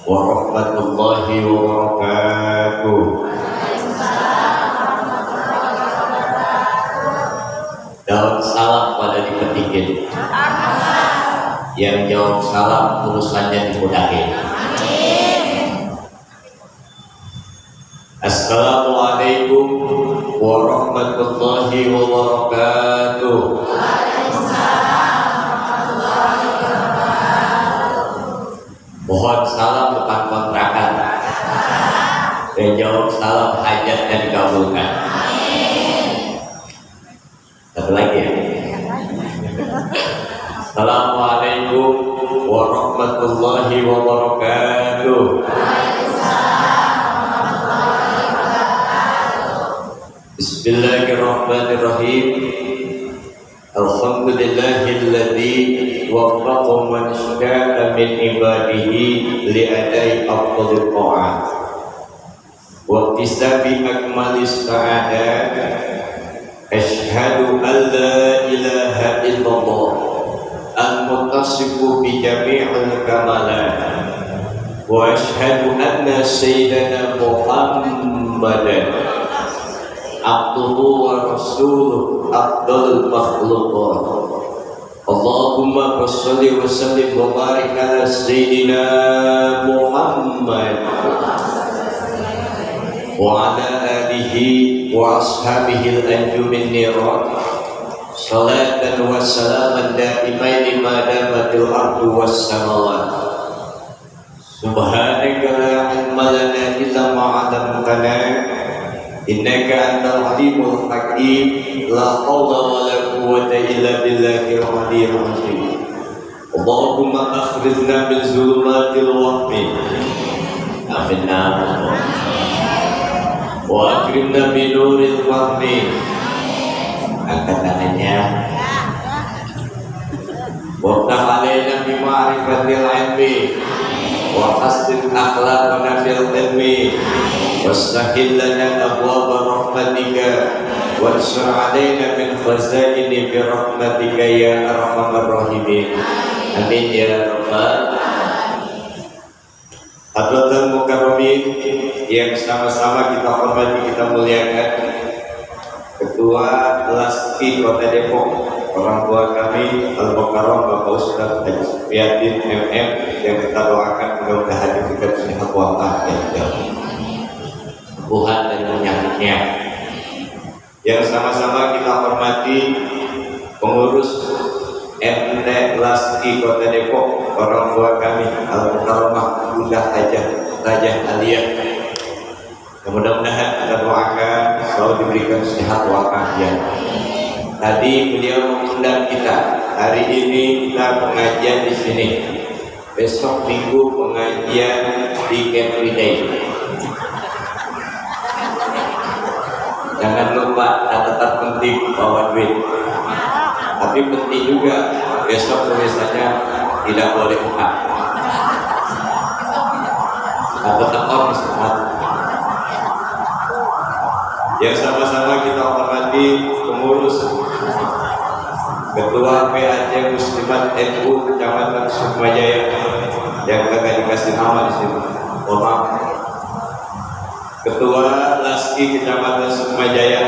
warahmatullahi wabarakatuh. Daun salam pada dipetikin. Yang jawab salam urusannya dimudahin. Assalamualaikum warahmatullahi wabarakatuh. Mohon salam depan kontrakan. Yang jawab salam hajatnya dikabulkan. Satu lagi ya. Assalamualaikum warahmatullahi wabarakatuh. Bismillahirrahmanirrahim. Alhamdulillahilladzi waffaqa man syaa'a min ibadihi li'adai afdhalil ta'at wa iktisabi akmalis sa'adat. Asyhadu an la ilaha illallah al-muttasifu bi jami'il kamalat wa asyhadu anna sayyidana Muhammadan abduhu wa rasuluhu afdalul makhluqat. Allahumma shalli wa sallim wa barik ala sayyidina Muhammad wa ala alihi wa ashabihi al-anjumin niran salatan wa salaman daimaini ma damatil ardu was samawat. Subhanaka la ilma lana illa ma 'allamtana innaka antal alimul hakim. La haula wa la quwwata illa billahil aliyyil azim. Allahumma akhrijna min zulumatil wahmi aminna wa akrimna bi nuril fahmi. Angkat tangannya. Waftah alaina bi ma'rifatil ilmi wa hassin akhlaqana bil ilmi wastahil lana abwaaba rahmatika wansur alaina min khazaini bi rahmatika ya arhamar rahimin. Amin ya rabbal Hadratul Mukarramin yang sama-sama kita hormati, kita muliakan. Ketua Laski Kota Depok, orang tua kami Al-Mukarram Bapak Ustaz Haji Sufyadin MM, yang kita doakan mudah-mudahan diberikan sehat walafiat dan kesembuhan dari penyakitnya. Yang sama-sama kita hormati pengurus RT Laski Kota Depok, orang tua kami Al-Mukarramah Bunda Hajah Aliyah. Mudah-mudahan kita doakan selalu diberikan sehat walafiat. Tadi beliau mengundang kita, hari ini kita pengajian di sini, besok minggu pengajian di Camp Friday. Jangan lupa, catatan penting bawa duit. Tapi penting juga besok tulisannya tidak boleh buka. Atau tekor misalnya. Yang sama-sama kita hormati pengurus Ketua PAC Muslimat NU Kecamatan Sukmajaya yang kagak dikasih nama di sini. Ketua Laski Kecamatan Sukmajaya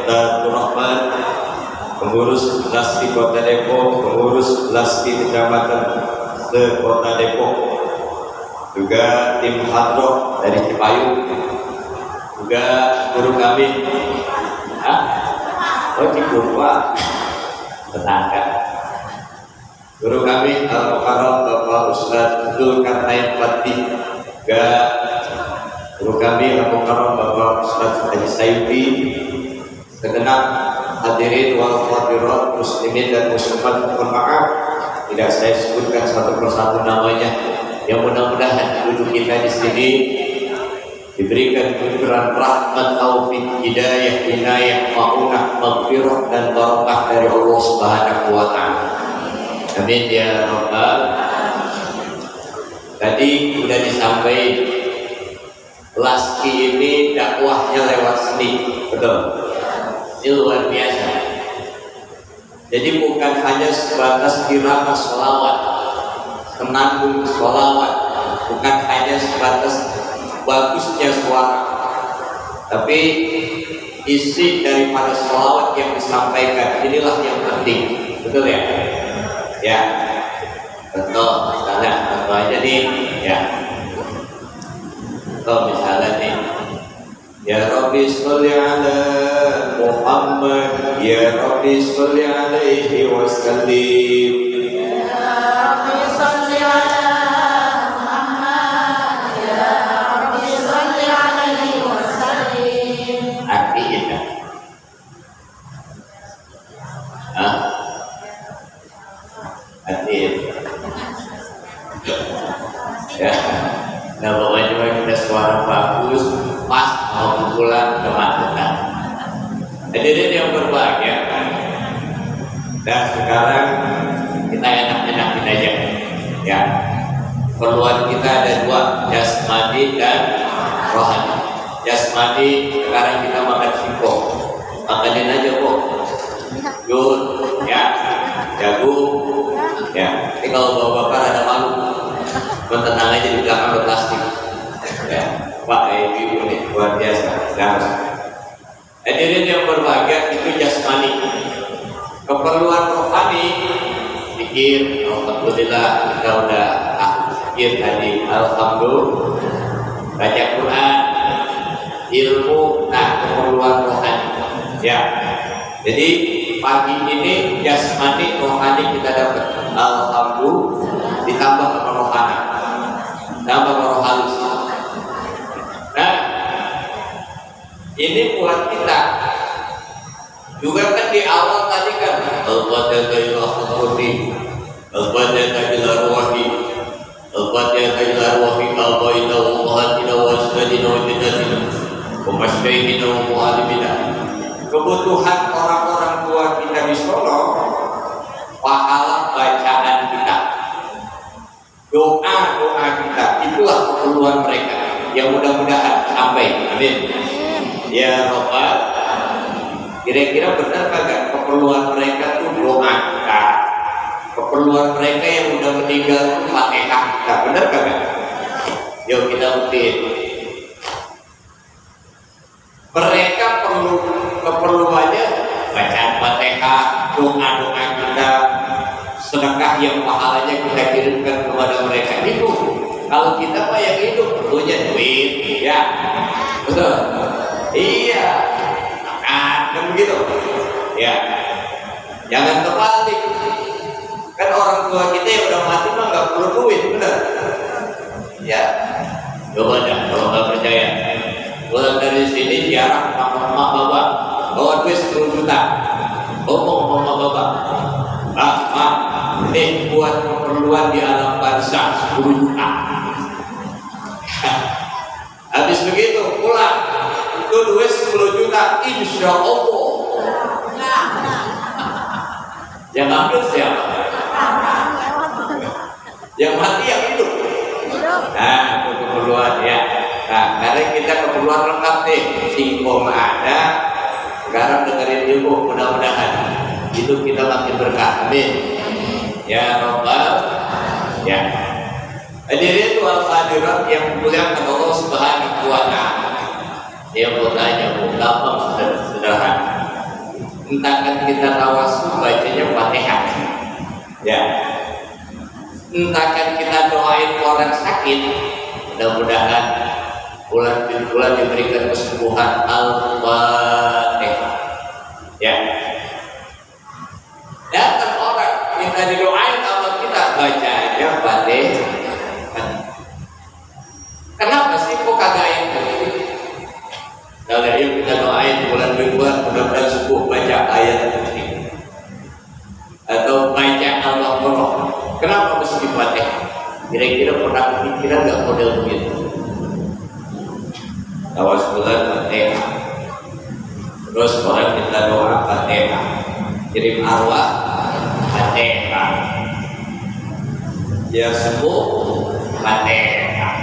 Datul Rahman, pengurus Laski Kota Depok, pengurus Laski Kecamatan Kota Depok, juga tim hadroh dari Cipayung, juga guru kami, Cikupa, tetangga. Guru kami Al-Mukarram Bapak Ustaz Zulkarnain Fatih, juga guru kami Al-Mukarram Bapak Ustaz Haji Sayuti, segenap hadirin wal hadirat muslimin dan muslimat, mohon maaf tidak saya sebutkan satu persatu namanya. Yang mudah-mudahan duduk kita di sini diberikan curahan rahmat, taufik, hidayah, inayah, maunah, maghfirah dan barakah dari Allah Subhanahu wa taala. Amin ya rabbal. Tadi sudah disampaikan, Laski ini dakwahnya lewat seni, betul? Ini luar biasa. Jadi bukan hanya sebatas kiraan sholawat, penanggung sholawat, bukan hanya bagusnya suara, tapi isi daripada sholawat yang disampaikan inilah yang penting, betul ya? Ya, contoh aja nih, ya. Contoh misalnya nih, ya Rabbi sholli ala Muhammad, ya Rabbi sholli alaihi wasallim. Ya, nah pokoknya cuma kita suara bagus, pas mau pulang ke Magetan. Hadirin yang berbahagia, dan sekarang kita enak-enakin aja, ya. Perluan kita ada dua, jasmani dan rohani. Jasmani sekarang kita makan singkong, makanin aja kok, yun, ya, jagung, ya. Ini kalau bawa bakar ada malu. Tenang aja di belakang ada plastik, ya. Pak, ibu ini luar biasa. Hadirin yang berbahagia, itu jasmani. Keperluan rohani, pikir, alhamdulillah kita udah pikir tadi, alhamdulillah, baca Quran, ilmu, nah keperluan rohani, ya. Jadi pagi ini jasmani rohani kita dapat, alhamdulillah, ditambah sama rohani. Tambah roh halus. Nah, ini buat kita juga kan di awal tadi kan al-fatihah ila hukmi, al-fatihah ila ruhi, al-fatihah ila ruhi al-baina wa muhatina wa asdadina wa jadatina wa masyaykhina wa mu'alimina. Kebutuhan orang-orang tua kita di Solo, pahala bacaan kita, doa kita, itulah keperluan mereka yang mudah-mudahan sampai, amin ya Rabbal. Kira-kira benar kagak keperluan mereka tuh doa kita, keperluan mereka yang udah meninggal itu Fatihah kita, benar kagak? Yuk kita buktiin. Mereka perlu keperluannya bacaan Fatihah, doa-doa kita, sedekah yang pahalanya kita kirimkan kepada mereka. Itu kalau kita mah yang hidup perlunya duit, ya betul, iya, kan begitu, ya. Jangan terbalik, kan orang tua kita yang udah mati mah nggak perlu duit, benar, ya. Coba dah kalau nggak percaya, pulang dari sini ziarah sama emak bapak, bawa duit 10 juta, ngomong sama bapak, Pak, ini buat keperluan di alam barzah 10 juta. Habis begitu pulang, itu duit 10 juta, insya Allah. Yang ambil siapa? Yang mati yang hidup. Nah, itu keperluan ya. Nah, karena kita keperluan lengkap nih, singkong ada, sekarang dengerin ilmu, mudah-mudahan itu kita makin berkah, amin ya Rabbal, ya. Hadirin wal hadirat yang dimuliakan Allah Subhanahu wa ta'ala. Yang bertanya, gampang sederhana. Entahkan kita tawasul bacanya Fatihah, ya. Entahkan kita doain orang sakit, mudah-mudahan bulan diberikan kesembuhan, Al-Fatihah, ya. Datang orang minta didoain sama kita, baca aja Fatihah. Kenapa sih kok kagak yang begitu? Kalau yuk kita doain bulan mingguan mudah-mudahan sembuh, baca ayat ini atau baca Al-Baqarah. Kenapa mesti Fatihah? Kira-kira pernah kepikiran nggak model begitu? Tawas bulan Fatihah, terus orang kita doa Fatihah, kirim arwah Fatihah, dia sembuh Fatihah,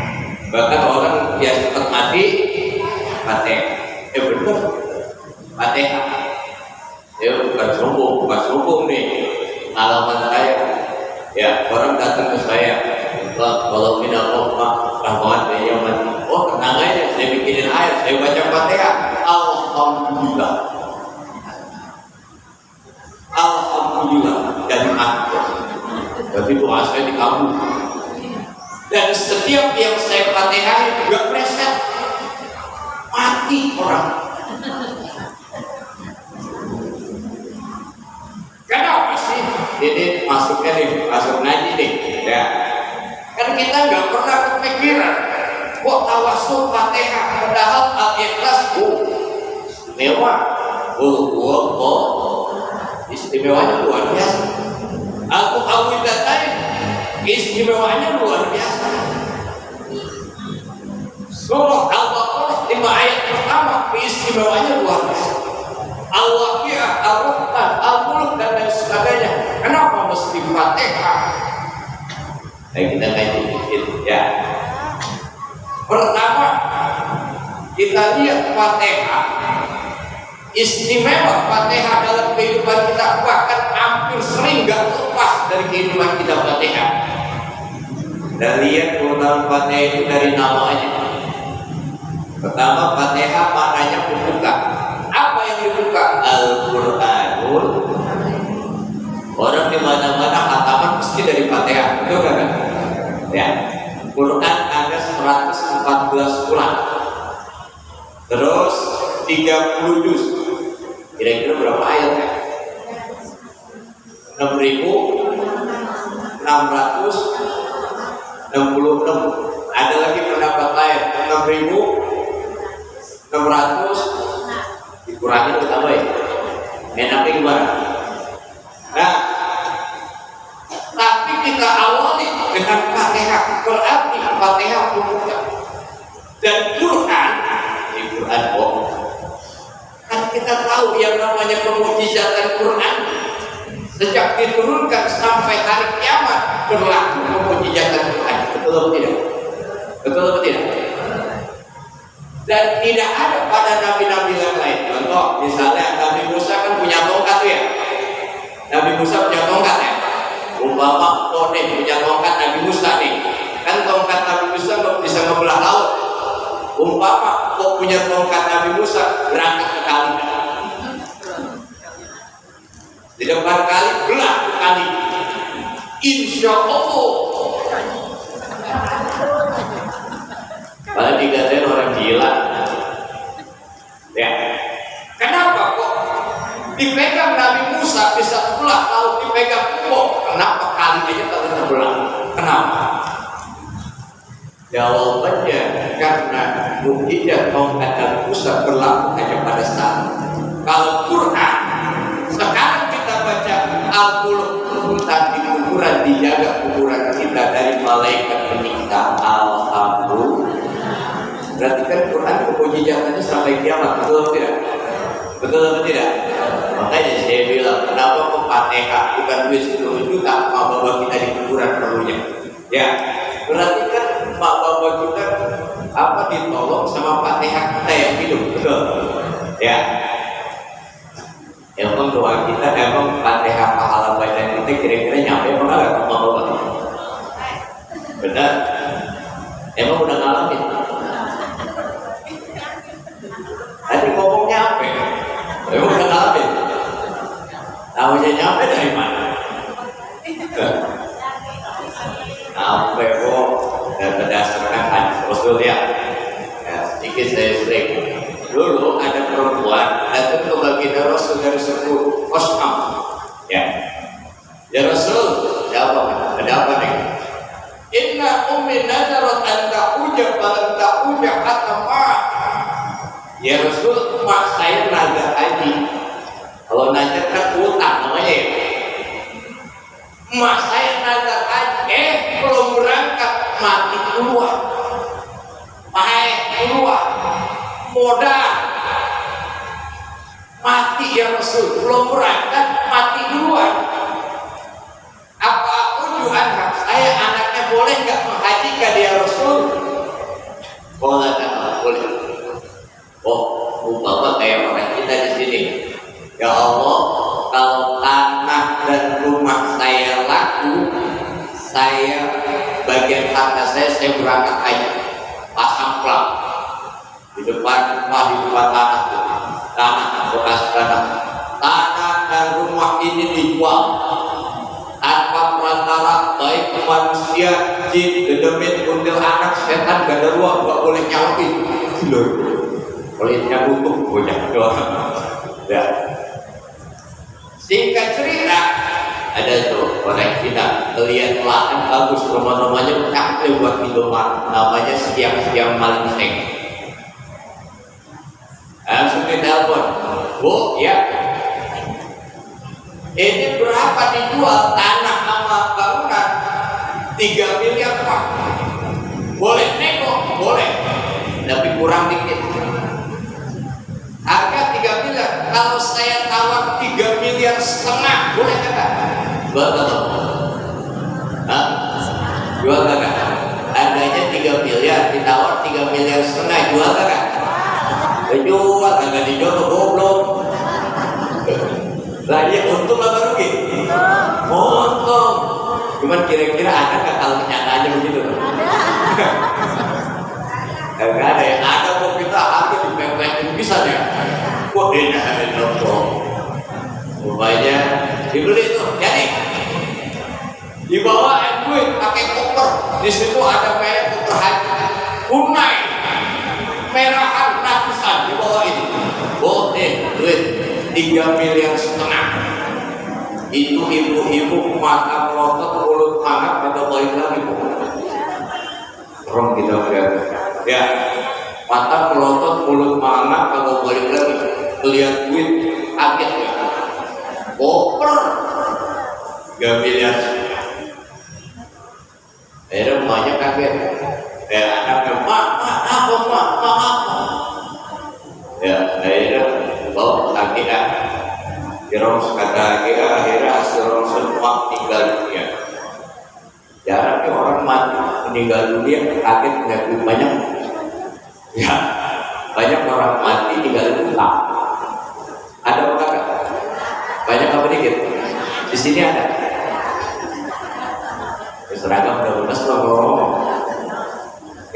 bahkan orang yang cepat mati Fatihah. Bener Fatihah. Ya bukan sombong nih, pengalaman saya. Ya orang datang ke saya, kalau minat rahmat rahmat dia mati. Oh tenang ayat saya baca Fatihah, alhamdulillah. Alhamdulillah dan aku. Berarti doa saya dikabul. Dan setiap yang saya Fatihah juga preset mati orang. Kenapa sih? Ini masuknya nih, masuk ngaji nih. Ya. Kan kita nggak pernah kepikiran kok tawasul Fatihah padahal Al-Ikhlas mewah. Istimewanya luar biasa. Al-Mu'awwidhatain istimewanya luar biasa. Surah Al-Baqarah 5 ayat pertama istimewanya luar biasa. Al-Waqi'ah, Al-Rahman, Al-Mulk dan lain sebagainya. Kenapa mesti Fatihah? Kita kaji dikit ya. Pertama kita lihat Fatihah. Istimewa Fatihah dalam kehidupan kita, bahkan hampir sering gak lepas dari kehidupan kita Fatihah. Dan lihat keutamaan Fatihah itu dari namanya. Pertama, Fatihah maknanya pembuka. Apa yang dibuka? Al-Quranul. Orang di mana-mana hataman mesti dari Fatihah, betul kan? Ya. Quran ada 114 surat. Terus 30 juz. Kira-kira berapa ayat ya? 6.666. Ada lagi pendapat lain 6.600 dikurangi tambah ya. Enaknya gimana? Nah, tapi kita awali dengan Fatihah. Berarti Fatihah pembuka. Dan Quran, di Quran kan kita tahu yang namanya pemujizatan Quran sejak diturunkan sampai hari kiamat berlaku pemujizatan Quran. Betul atau tidak? Betul atau tidak? Dan tidak ada pada nabi-nabi yang lain. Contoh, misalnya Nabi Musa kan punya tongkat ya. Nabi Musa punya tongkat ya. Umpama Kode punya tongkat Nabi Musa nih. Kan tongkat Nabi Musa bisa membelah laut. Umpama kok punya tongkat Nabi Musa, berangkat ke kali. Di depan kali, belah ke kali. Insya Allah. Padahal dikatain orang gila. Ya. Kenapa kok dipegang Nabi Musa bisa terbelah, lalu dipegang kok? Kenapa kali aja tak terbelah? Kenapa? Jawabannya karena mukjizat tongkat Nabi Musa berlaku hanya pada saat. Kalau Quran sekarang kita baca Al-Mulk tadi kuburan, dijaga kuburan kita dari malaikat penyiksa. Alhamdulillah. Berarti kan Quran kemujizatannya sampai kiamat, betul atau tidak? Betul atau tidak? Makanya saya bilang, kenapa kok Fatihah bukan duit 10 juta, mak bapak kita di kuburan perlunya? Ya, berarti kan mak bapak kita apa ditolong sama Fatihah kita yang hidup, betul? Ya. Emang doa kita, emang Fatihah pahala bacaan kita kira-kira nyampe apa enggak ke mak bapak? Benar? Emang udah ngalamin? Tadi ngomongnya apa? Emang udah ngalamin? Tahunya nyampe dari mana? Sampai kok dan berdasarkan hadis Rasul ya. Sedikit saya sering. Dulu ada perempuan datang ke baginda Rasul dari suku Qasam. Ya Rasul, ada apa nih? Inna ummi nazarat an ta'ujab balam ta'ujab atama. Ya Rasul, mak saya nazar haji. Kalau nazar kan utang namanya ya. Mak saya nazar haji, belum berangkat mati keluar. Keluar. Modal. Mati ya Rasul, belum berangkat mati keluar. Apa tujuan saya anaknya boleh nggak menghajikan ya Rasul? Boleh tak? Boleh. Oh, umpama kayak orang kita di sini. Ya Allah, kalau tanah dan rumah saya laku, saya bagian harta saya berangkat haji, pasang plat. Di depan rumah di depan tanah bekas tanah dan rumah ini dijual tanpa perantara baik manusia, jin, dedemit, kuntilanak, setan, genderuwo nggak boleh nyalipin. Kulitnya utuh banyak doang. Ya. Singkat cerita, ada tuh orang kita lihat lahan bagus, rumah-rumahnya cakep buat minuman, namanya siang-siang maling seng. Langsung ditelepon, Bu, ya. Ini berapa dijual tanah sama bangunan? 3 miliar Pak. Boleh nego? Boleh. Tapi kurang dikit. Harga 3 miliar. Kalau saya tawar 3 miliar setengah, boleh kagak? Betul. Hah? Jual kagak? Harganya 3 miliar, ditawar 3 miliar setengah, jual kagak? Jual, kagak dijual, goblok. Lah ya untung apa rugi? Untung. Cuman kira-kira ada nggak kalau kenyataannya begitu? Nggak ada ya. Ada kok kita harga dipepet bisa ya. Wah ini ada dong. Rupanya dibeli tuh. Jadi dibawa duit pakai koper. Di situ ada merek koper haji. Unai merahan ratusan dibawa ini. Oh duit 3 miliar setengah. Itu ibu-ibu mata melotot mulut hangat pada balik lagi Bu. Serem kita lihat. Ya, mata melotot mulut hangat pada balik lagi. Lihat duit kaget ya. Koper 3 miliar. Akhirnya rumahnya kaget. Ya anaknya apa? Ya akhirnya bawa lagi Jerong kata akhirnya hasil semua tinggal dunia. Jarangnya orang mati meninggal dunia kaget punya duit banyak. Ya, banyak orang mati tinggal utang. Ada apa kagak? Banyak apa dikit? Di sini ada. Seragam udah lunas ngomong.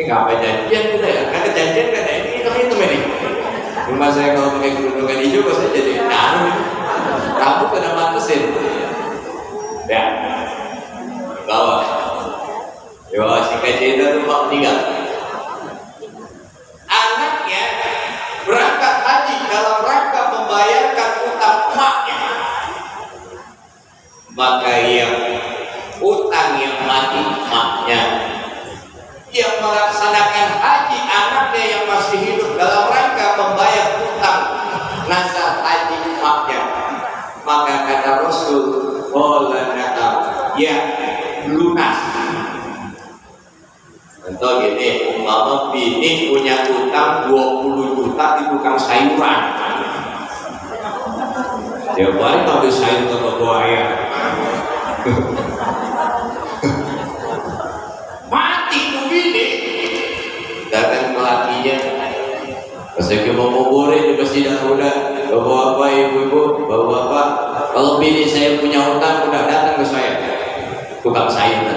Ini ngapain janjian kita ya? Kan janjian kan ini ini. Rumah saya kalau pakai kerudungan hijau, saya jadi anu ini. Rambut kena mantesin. Ya, bawa. Bawa si kecil itu mau tinggal. Anaknya berangkat haji dalam rangka membayarkan utang emaknya. Maka yang utang yang mati emaknya, yang melaksanakan haji anaknya yang masih hidup dalam rangka membayar utang nazar haji emaknya. Maka kata Rasul, ya lunas. Contoh gini, umpama bini punya utang 20 juta di tukang sayuran. Dia balik ambil sayur ke buaya. Mati tuh bini. Datang ke lakinya. Pas lagi mau ngobrolin di masjid udah. Bawa apa ibu-ibu, bawa apa? Kalau bini saya punya utang, udah datang ke saya, tukang sayur.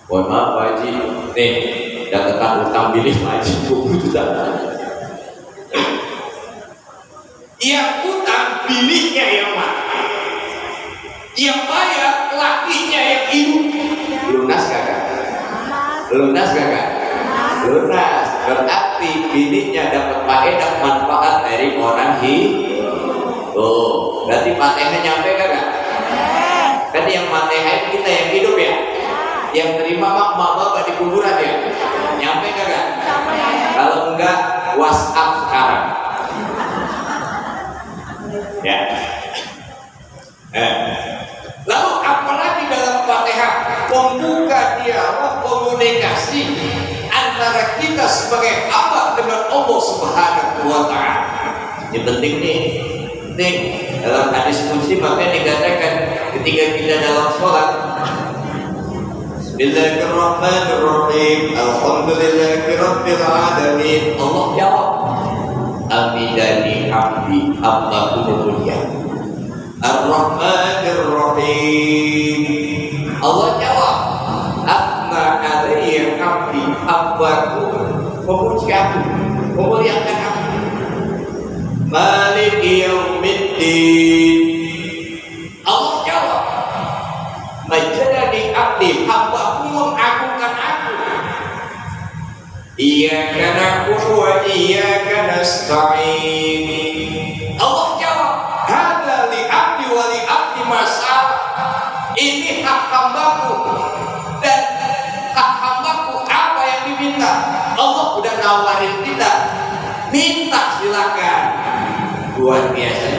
Mohon maaf Pak Haji, nih datang utang bini Pak Haji 20 juta. Yang utang bininya yang mati, yang bayar lakinya yang hidup. Lunas kakak? Lunas kakak? Lunas. Berarti bininya dapat faedah manfaat dari orang hidup. Tuh, berarti fatihah nyampe kagak? Kan yang fatihah kita yang hidup ya, yang terima mak bapak di kuburan ya, nyampe kagak? Kalau enggak, WhatsApp sekarang. Ya. Lalu apalagi dalam fatihah membuka dialog komunikasi antara kita sebagai hamba dengan Allah Subhanahu wa Ta'ala. Ini penting nih. Dalam hadis qudsi makanya dikatakan ketika kita dalam sholat, Bismillahirrahmanirrahim, Alhamdulillahirabbil alamin. Allah jawab, Amidani abdi hamdaku mulia. Ar-Rahmanir-Rahim. Allah jawab, Asna alayya abdi hamdaku memuji aku, memuliakan aku. Maliki yaumiddin. Allah jawab, majadani abdi, hambaku mengagungkan aku. Iyyaka na'budu wa iyyaka nasta'in. Allah jawab, hadza li abdi wa li abdi masalah. Ini hak hambaku dan hak hambaku apa yang diminta. Allah udah nawarin kita, minta silakan. Luar biasa.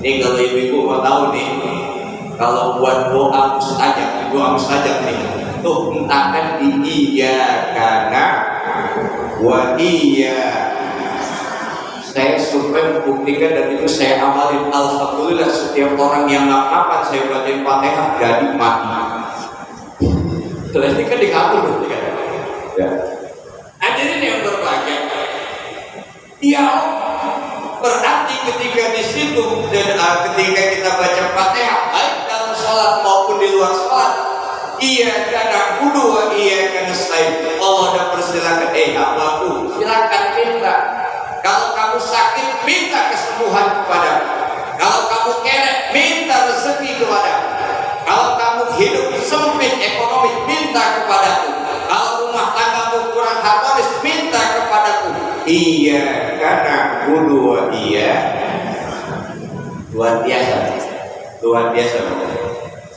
Ini kalau ibu-ibu mau tahu nih, kalau buat doa mustajab nih, tuh entahkan di iya karena wa iya. Saya survei membuktikan dan itu saya amalin. Alhamdulillah setiap orang yang ngapain saya bacain Fatihah jadi mati. Ini kan dikabul kan? Ya. Hadirin yang berbahagia. Ya, berarti ketika di situ dan ketika kita baca Fatihah baik dalam sholat maupun di luar sholat, iya karena kudu wa iya karena nasta'in. Allah udah persilakan, hambaku silakan minta. Kalau kamu sakit, minta kesembuhan kepada. Kalau kamu kere, minta rezeki kepada. Kalau kamu hidup sempit ekonomi, minta kepadaku. Kalau rumah tanggamu kurang harmonis, minta kepadaku. Iya, karena kudu iya. Luar biasa, luar biasa.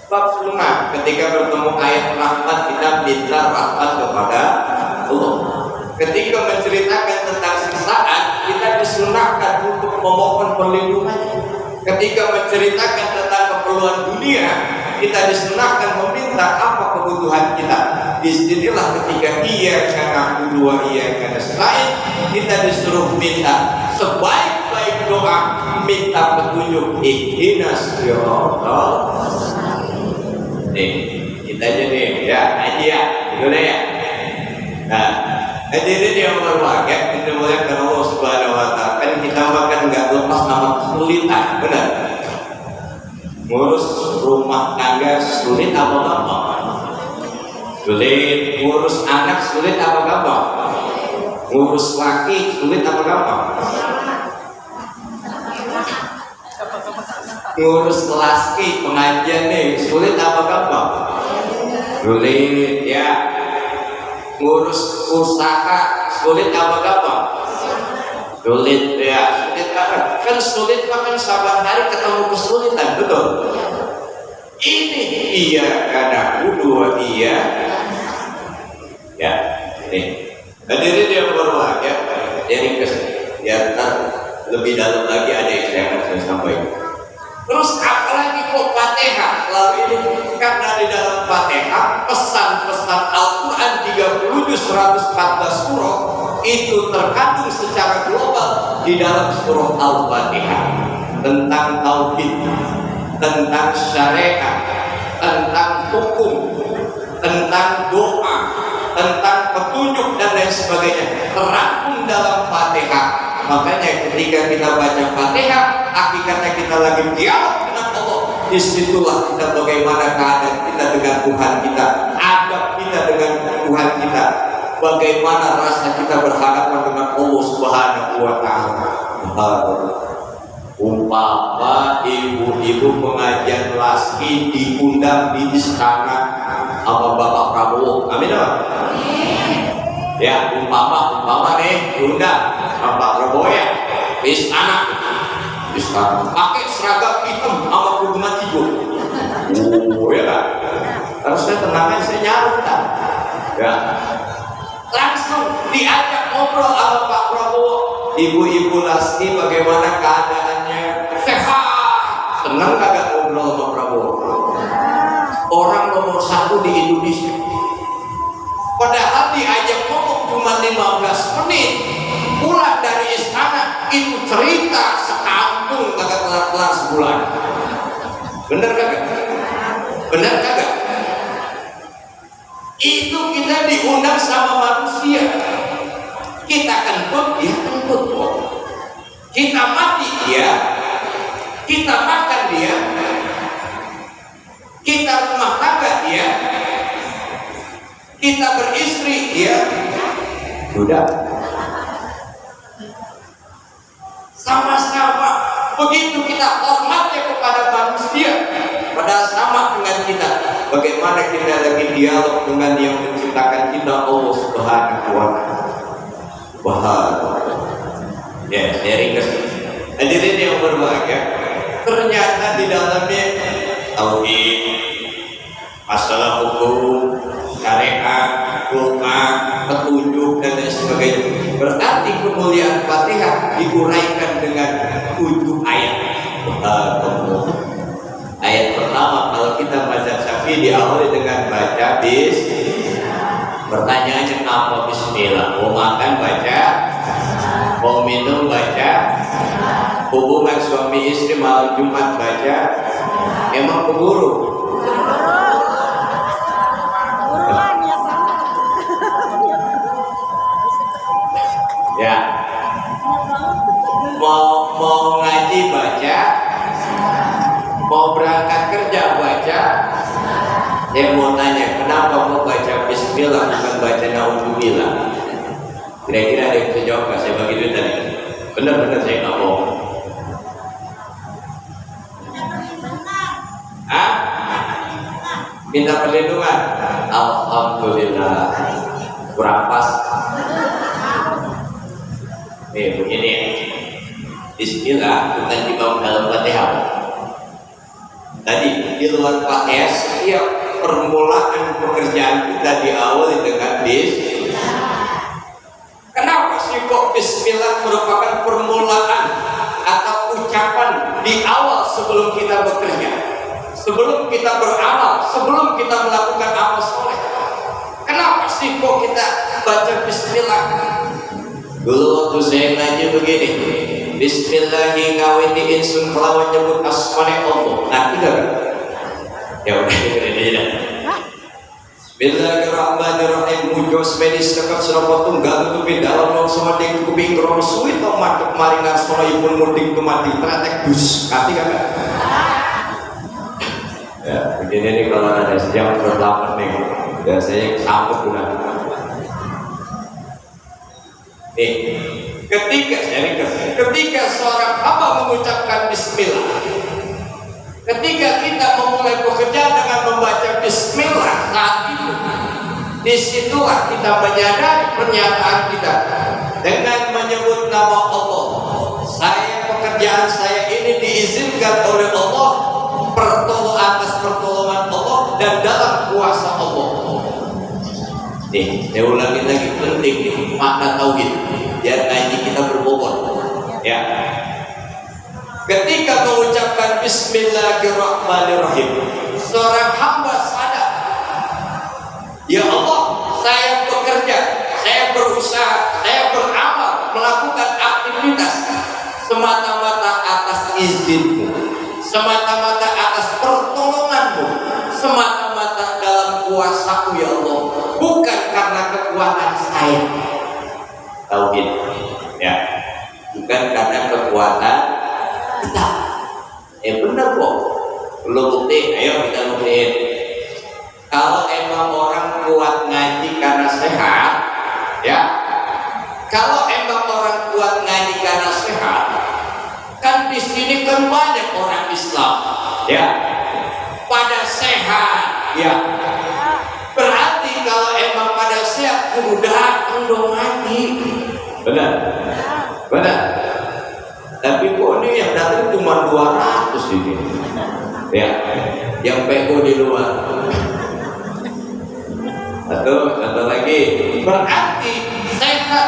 Sebab sunnah ketika bertemu ayat rahmat, kita minta rahmat kepada Allah. Ketika menceritakan tentang siksaan, kita disunahkan untuk memohon perlindungannya. Ketika menceritakan tentang keperluan dunia, kita disunahkan meminta apa kebutuhan kita. Disinilah ketika iya karena kedua iya karena selain, kita disuruh minta sebaik-baik doa, minta petunjuk ihdinas siratal. Nih, kita aja nih, ya, aja ya, itu deh ya. Nah, hadirin yang berbahagia, kita muliakan Allah Subhanahu wa Ta'ala. Kan kita makan nggak lepas nama kesulitan, benar? Ngurus rumah tangga sulit apa gampang? Sulit. Ngurus anak sulit apa gampang? Ngurus laki sulit apa gampang? Ngurus laki pengajian nih sulit apa gampang? Sulit ya. Ngurus usaha sulit apa gampang? Sulit ya. Sulit kan sulit makan sabar hari ketemu kesulitan, betul? Ini iya karena kedua iya. Ya, ini. Hadirin yang berbahagia, jadi ya lebih dalam lagi ada yang saya akan sampaikan. Terus apalagi kok Fatihah? Lalu ini karena di dalam Fatihah pesan-pesan Al-Quran 30 juz 114 surah itu terkandung secara global di dalam surah Al-Fatihah tentang tauhid, tentang syariat, tentang hukum, tentang doa, tentang petunjuk dan lain sebagainya terangkum dalam Fatihah. Makanya ketika kita baca Fatihah, hakikatnya kita lagi dialog dengan Allah. Disitulah kita bagaimana keadaan kita dengan Tuhan kita, adab kita dengan Tuhan kita, bagaimana rasa kita berhadapan dengan Allah Subhanahu wa Ta'ala. Umpama ibu-ibu pengajian laski diundang di istana sama Bapak Prabowo, amin apa? Ya, umpama nih diundang sama Pak Prabowo ya di istana pakai seragam hitam sama kurungan hijau. Oh ya kan? Harusnya tenangnya saya nyaru kan? Ya. Langsung diajak ngobrol sama Pak Prabowo. Ibu-ibu laski bagaimana keadaannya? Sehat. Senang kagak ngobrol sama Prabowo? Orang nomor 1 di Indonesia. Padahal diajak ngomong cuma 15 menit. Pulang dari istana itu cerita sekampung kagak kelar-kelar sebulan. Bener kagak? Bener kagak? Itu kita diundang sama manusia. Kita kentut, dia kentut. Kita mati, dia. Kita makan, dia. Kita rumah tangga, dia. Kita beristri, dia. Sudah. Sama-sama begitu kita hormatnya kepada manusia, pada sama dengan kita. Bagaimana kita lagi dialog dengan yang menciptakan kita, Allah Subhanahu wa Ta'ala. Ya, sharing ke hadirin yang berbahagia. Ternyata di dalamnya tauhid, masalah hukum, syariat, Quran, petunjuk dan lain sebagainya. Berarti kemuliaan Fatihah diuraikan dengan 7 ayat. Ayat pertama kalau kita baca Syafi'i diawali dengan baca bismillah. Pertanyaannya apa bismillah? Mau makan baca, mau minum baca, hubungan suami istri malam Jumat baca, emang keburu? Ya, mau ngaji baca, mau berangkat kerja baca. Saya mau tanya, kenapa mau baca bismillah bukan baca naudzubillah? Kira-kira ada yang bisa jawab nggak? Saya bagi duit tadi. Benar-benar saya nggak mau. Minta perlindungan. Alhamdulillah. Kurang pas. Nih begini ya. Bismillah bukan dibawa dalam Fatihah. Tadi di luar Fatihah setiap permulaan pekerjaan kita diawali dengan bismillah. Kenapa sih kok bismillah merupakan permulaan atau ucapan di awal sebelum kita bekerja, sebelum kita beramal, sebelum kita melakukan amal soleh? Kenapa sih kok kita baca bismillah? Dulu waktu saya ngaji begini, bismillahi ngawiti insun kelawan nyebut asmane Allah. Ngerti gak? Ya udah dengerin aja. Bismillahirrahmanirrahim. Mujo semedis dekat serapa tunggal tutupi dalam nong sama ding kuping krono suwi to madhep maringan sono ipun muding tumati tretek dus. Ngerti gak? Ya begini nih kalau ada jam berlapan nih, biasanya sambut udah. Nih, ketika seorang hamba mengucapkan bismillah, ketika kita memulai pekerjaan dengan membaca bismillah, saat itu disitulah kita menyadari pernyataan kita dengan menyebut nama Allah. Pekerjaan saya ini diizinkan oleh Allah, atas pertolongan Allah dan dalam kuasa Allah. Nih, saya ulangi lagi, penting nih makna tauhid biar ngaji kita berbobot. Ya, ketika mengucapkan Bismillahirrahmanirrahim, seorang hamba sadar, ya Allah, saya bekerja, saya berusaha, saya beramal, melakukan aktivitas semata-mata atas izin-Mu, semata-mata atas pertolongan-Mu, semata-mata dalam kuasa-Mu ya Allah, bukan karena kekuatan saya. Tauhid, ya, bukan karena kekuatan kita. Benar kok. Belum bukti, ayo kita buktiin. Kalau emang orang kuat ngaji karena sehat, ya. Kalau emang orang kuat ngaji karena sehat, kan di sini kan banyak orang Islam, ya, pada sehat, ya. Berarti kalau emang pada sehat, kudu datang dong ngaji. Benar, benar. Tapi kok ini yang datang cuma 200 ini, ya, yang peko di luar. Satu lagi, berarti sehat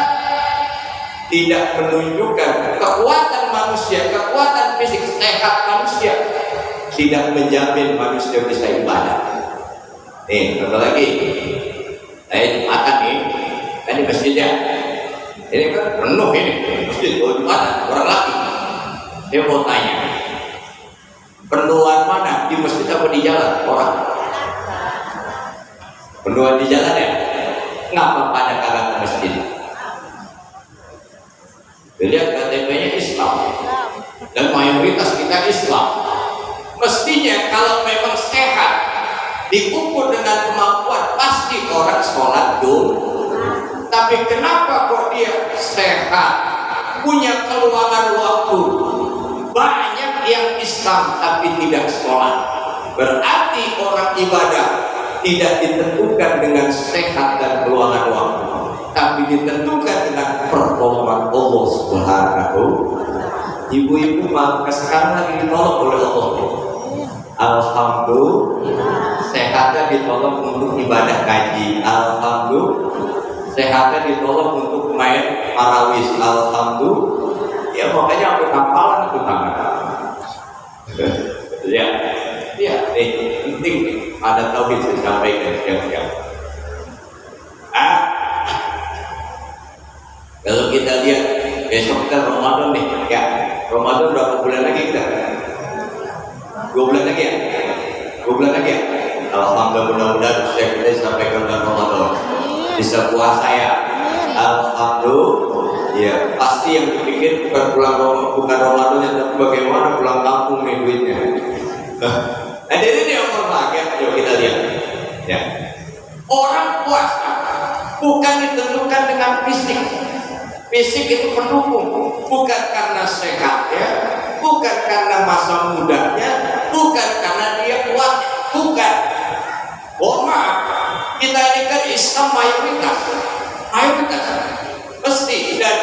tidak menunjukkan kekuatan manusia, kekuatan fisik sehat manusia tidak menjamin manusia bisa ibadah. Nih, satu lagi, saya Jumatan nih, kan di masjidnya, ini kan penuh ini masjid, kalau Jumatan orang laki. Saya mau tanya, penuhan mana, di masjid apa di jalan orang? Penuhan di jalan ya? Ngapa pada kagak ke masjid? Lihat KTP-nya Islam dan mayoritas kita Islam. Mestinya kalau memang sehat, diukur dengan kemampuan, pasti orang sholat dulu. Tapi kenapa kok dia sehat, punya keluangan waktu? Banyak yang Islam tapi tidak sholat. Berarti orang ibadah tidak ditentukan dengan sehat dan keluangan waktu, tapi ditentukan dengan pertolongan Allah Subhanahu. Ibu-ibu maka sekarang lagi ditolong oleh Allah. Alhamdulillah, sehatnya ditolong untuk ibadah kaji. Alhamdulillah, sehatnya ditolong untuk main marawis. Alhamdulillah, ya makanya aku kapalan itu tangan. Ya, penting ada tauhid disampaikan siang-siang. Kalau kita lihat besok kita Ramadan nih, ya Ramadan berapa bulan lagi kita? 2 bulan lagi ya? 2 bulan lagi ya? Alhamdulillah, mudah-mudahan saya kita sampai ke bulan Ramadan bisa puasa ya. Alhamdulillah, ya pasti yang dipikir bukan Ramadan, tapi bagaimana pulang kampung nih duitnya. Nah jadi ini yang berbahagia. Yuk kita lihat ya. Orang puasa bukan ditentukan dengan fisik. Fisik itu pendukung, bukan karena sehatnya, bukan karena masa mudanya, bukan karena dia kuat, bukan. Oh maaf, kita ini kan Islam mayoritas mesti. Dan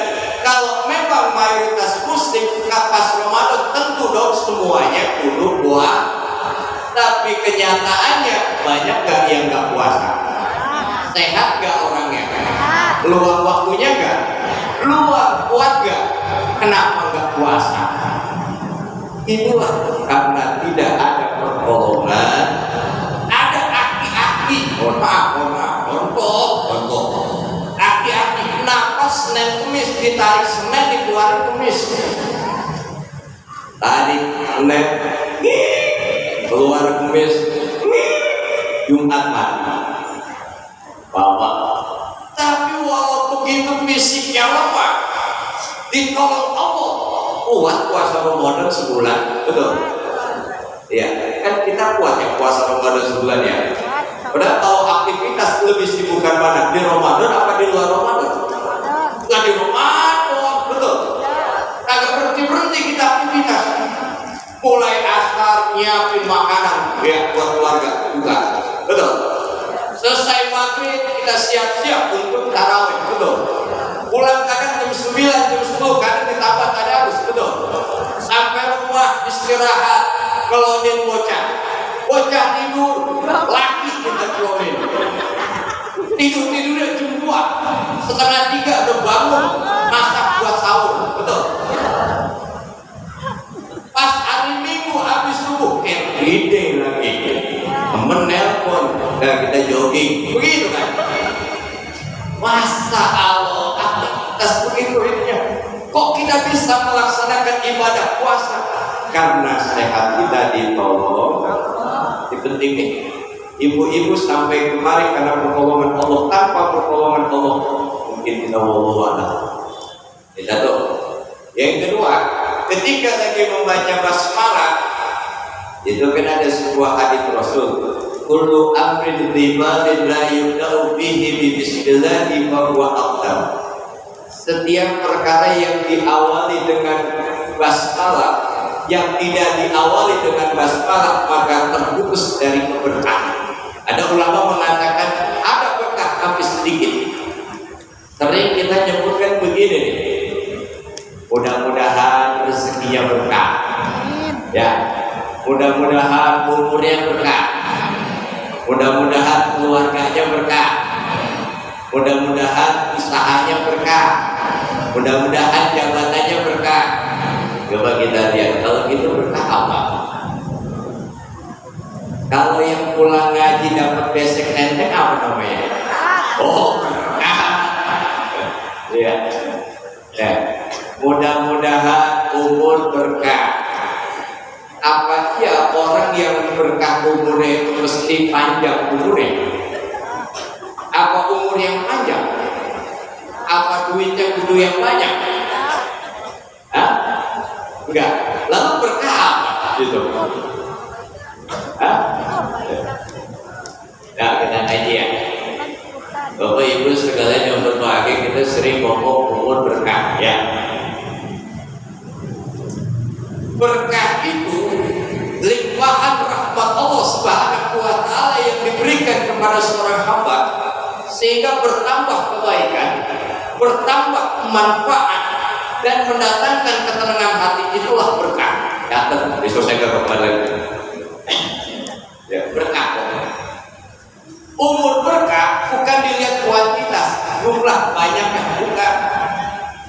kalau memang mayoritas muslim pas Ramadan tentu dong semuanya kudu puasa. Tapi kenyataannya banyak gak yang gak puasa? Sehat gak orangnya? Luang waktunya gak? Luang, kuat gak? Kenapa gak puasa? Inilah karena tidak ada pertolongan. Ada aki-aki, mohon maaf, contoh. Aki-aki kenapa Senin Kemis ditarik Senin, dikeluarin Kemis? Tadi Senin keluar Kemis, Jumat mati. Bapak. Tapi walau begitu fisiknya lemah, ditolong Allah, kuat puasa Ramadan sebulan, betul? Ya, kan kita kuat ya puasa Ramadan sebulan ya. Udah tahu aktivitas lebih sibukkan mana? Di Ramadan apa di luar Ramadan? Nggak di Ramadan, betul? Kagak berhenti kita aktivitas. Mulai asar nyiapin makanan ya buat keluarga juga, betul? Selesai maghrib kita siap-siap untuk tarawih, betul? Pulang kadang jam 9, jam 10, kadang ditambah tadarus, betul? Sampai rumah istirahat, kelonin bocah tidur, laki kita kelonin. Tidurnya jam 2, setengah 3 udah bangun, masak buat sahur, betul? Pas hari Minggu habis subuh, everyday lagi. Temen nelpon dan kita jogging, begitu kan? Masa Allah aktivitas begitu ininya. Kok kita bisa melaksanakan ibadah puasa? Karena sehat kita ditolong. Ini penting nih. Ibu-ibu sampai kemari karena pertolongan Allah. Tanpa pertolongan Allah mungkin kita wallahu a'lam. Ini satu. Yang kedua, ketika lagi membaca basmalah, itu kan ada sebuah hadis Rasul, kullu amrin dhimalin la yubda'u bihi bi bismillahi fa huwa afdal. Setiap perkara yang diawali dengan basmalah, yang tidak diawali dengan basmalah, maka terputus dari keberkahan. Ada ulama mengatakan ada berkah tapi sedikit. Sering kita nyebutkan begini nih, mudah-mudahan rezekinya berkah, ya. Mudah-mudahan umurnya berkah, mudah-mudahan keluarganya berkah, mudah-mudahan usahanya berkah, mudah-mudahan jabatannya berkah. Coba kita lihat, kalau gitu berkah apa? Kalau yang pulang ngaji dapat besek enteng apa namanya? Oh, berkah. Ya, ya. Mudah-mudahan umur berkah. Apa dia orang yang berkah umurnya itu mesti panjang umurnya? Apa umur yang panjang? Apa duitnya kudu yang banyak? Hah? Enggak. Lalu berkah apa? Gitu. Hah? Nah, kita ngaji ya. Bapak Ibu sekalian yang berbahagia, kebaikan, bertambah manfaat dan mendatangkan ketenangan hati, itulah berkah. Catat, besok saya kembali lagi. Ya, berkah. Umur berkah bukan dilihat kuantitas, jumlah banyaknya, bukan.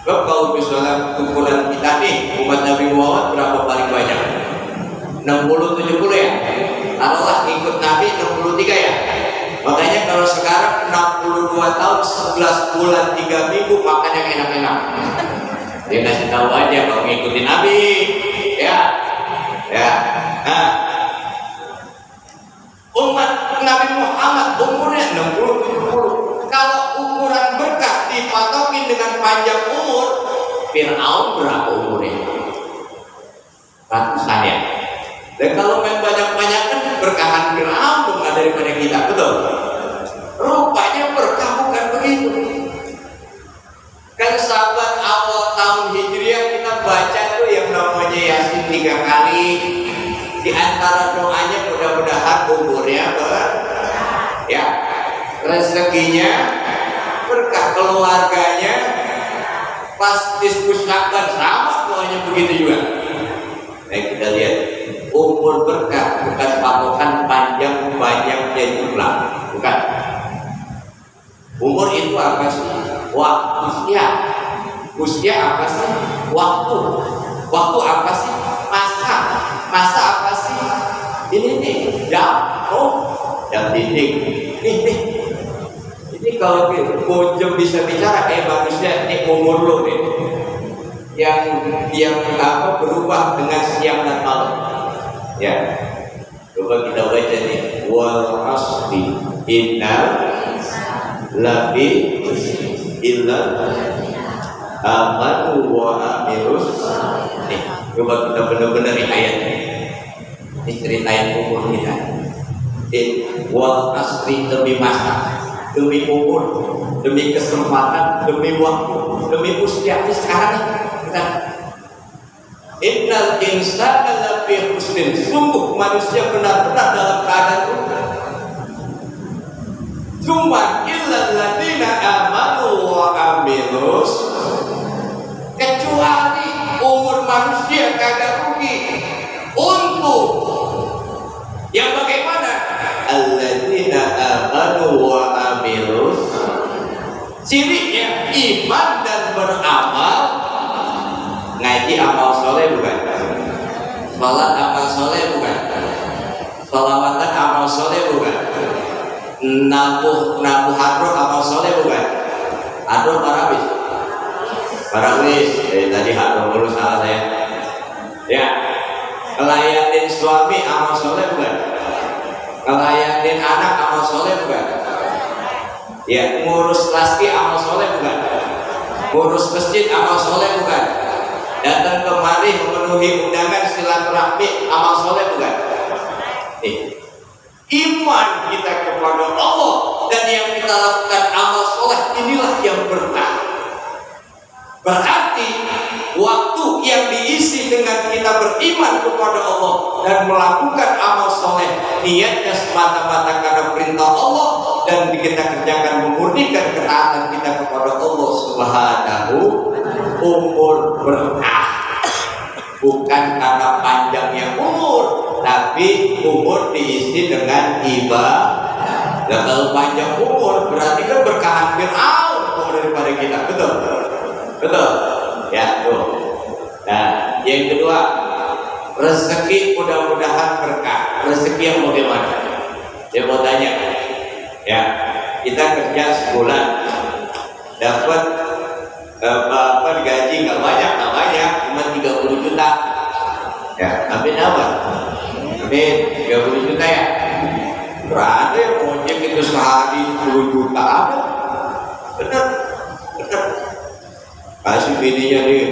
Kalau misalnya ukuran kita nih, umat Nabi Muhammad berapa paling banyak? 60-70 ya? Taruhlah ikut Nabi 63 ya? Makanya kalau sekarang 62 tahun 11 bulan 3 minggu makan yang enak-enak. Dia kasih tahu aja kalau ngikutin Nabi, ya. Nah, umat Nabi Muhammad umurnya 60-70. Kalau ukuran berkah dipatokin dengan panjang umur, Fir'aun berapa umurnya? Ratusan ya. Dan kalau main banyak-banyakan, berkahan Fir'aun bukan daripada kita, betul? Rupanya berkah bukan begitu. Kan sahabat awal tahun Hijriah kita baca tuh yang namanya Yasin 3 kali. Di antara doanya mudah-mudahan umurnya ya, rezekinya berkah, keluarganya pas diskusahkan sama doanya begitu juga. Nah, kita lihat umur berkah bukan patokan panjang banyaknya jumlah, bukan. Umur itu apa sih? Waktu, usia. Usia apa sih? Waktu. Waktu apa sih? Masa. Masa apa sih? Ini nih, jam. Oh, jam dinding. Ini kalau kunjung bisa bicara, bagusnya ini umur lo nih. Yang apa berubah dengan siang dan malam. Ya. Coba kita baca nih. Wal asri innal lafi illa amanu wa amilus. Nih, coba kita benar-benar ayat ini. Ini ceritain umur kita. Wal asri demi masa, demi umur, demi kesempatan, demi waktu, demi usia sekarang kita. Innal insana lafi khusrin. Sungguh manusia benar-benar dalam keadaan rugi. Cuma illal ladina amanu wa amilus, kecuali umur manusia kagak rugi. Untuk yang bagaimana? Alladzina amanu wa amilus, cirinya iman dan beramal. Ngaji amal soleh bukan? Salat amal soleh bukan? Salawatan amal soleh bukan? Nabuh hadroh amal soleh bukan? Hadroh parawis. Tadi hadroh dulu salah saya. Ya, ngelayanin suami amal soleh bukan? Ngelayanin anak amal soleh bukan? Ya, ngurus laki amal soleh bukan? Ngurus masjid amal soleh bukan? Datang kemari memenuhi undangan silaturahmi amal soleh bukan? Iman kita kepada Allah dan yang kita lakukan amal soleh, inilah yang berkah. Berarti waktu yang diisi dengan kita beriman kepada Allah dan melakukan amal soleh, niatnya semata-mata karena perintah Allah dan kita kerjakan memurnikan ketaatan kita kepada Allah Subhanahu. Umur berkah bukan karena panjangnya umur, tapi umur diisi dengan ibadah. Dan kalau panjang umur berarti kan berkah Fir'aun daripada kita, betul? Betul? Ya, tuh. Nah, yang kedua, rezeki mudah-mudahan berkah. Rezeki yang bagaimana? Dia mau tanya, ya, kita kerja sebulan dapat gaji nggak banyak, cuma 30 juta. Ya, tapi apa? Tapi 30 juta ya. Berarti ojek itu sehari 10 juta ada. Bener. Kasih bininya nih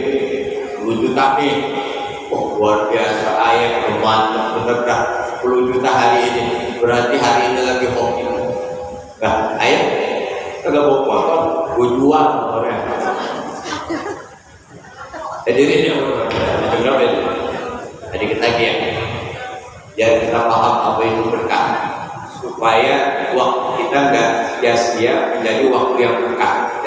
10 juta nih. Oh, luar biasa, ayah mantap, bener dah. 10 juta hari ini. Berarti hari ini lagi hoki. Nah, ayah kagak bawa motor, gue jual motornya. Jadi ini berapa itu? Jadi kita ya, jadi kita paham apa itu berkah, supaya waktu kita nggak sia-sia menjadi waktu yang berkah.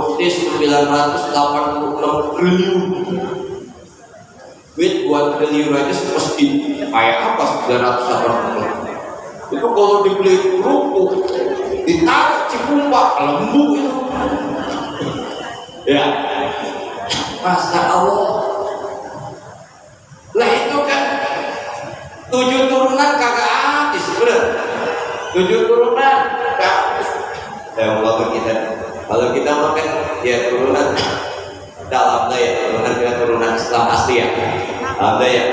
korupsi 986 triliun. Duit buat triliun aja mesti kayak apa 986? Itu kalau dibeli kerupuk ditarik Cikumpa lembu itu. Ya, Masya Allah. Lah itu kan 7 turunan kagak habis, bener. 7 turunan kagak habis. Ya Allah, kalau kita makan ya turunan dalam ya turunan kita turunan Islam asli ya. Ada ya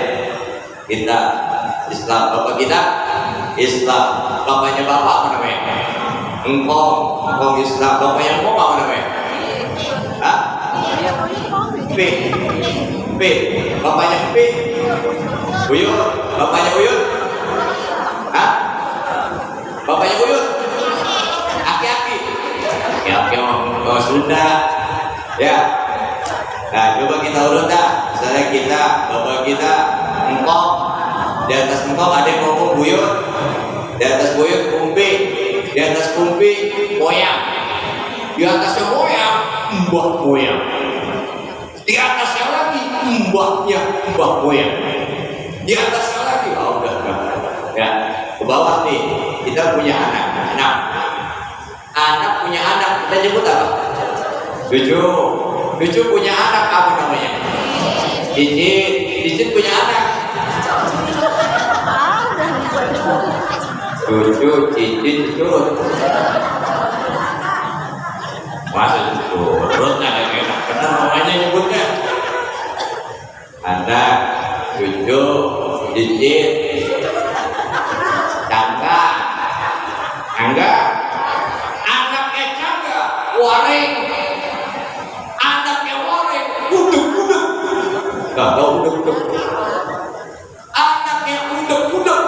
kita Islam, bapak kita Islam, bapaknya bapak apa namanya? Engkong Islam, bapaknya engkong apa namanya? Hah? P, bapaknya P. Uyut, bapaknya Uyut. Hah? Bapaknya Uyut. Aki-aki orang Sunda. Ya. Nah, coba kita urut dah. Misalnya kita, bapak kita engkong. Di atas engkong ada yang ngomong Buyut. Di atas Buyut Kumpi. Di atas Kumpi moyang. Di atasnya moyang, mbah moyang. Di atasnya lagi mbahnya mbah moyang. Di atasnya lagi, udah. Ya, ke bawah nih kita punya anak punya anak, kita nyebut apa? Cucu punya anak apa namanya? Cicit punya anak. Cucu, cicit, curut. Masa curut ada enak, karena namanya nyebutnya. Anak, cucu, cicit, cangga, anaknya cangga, waring, anaknya waring, uduk, gak tau uduk, anaknya uduk, unek.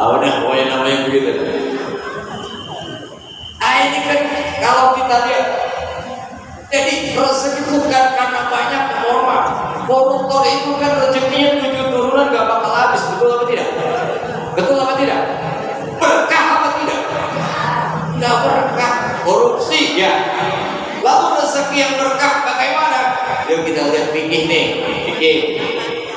Udah, pokoknya namanya begitu. Ini kan kalau kita lihat, jadi rezeki bukan karena banyak orang. Koruptor itu kan rezekinya 7 turunan gak bakal habis, betul apa tidak? Berkah apa tidak? Tidak berkah, korupsi ya. Lalu rezeki yang berkah bagaimana? Yuk kita lihat fikih nih,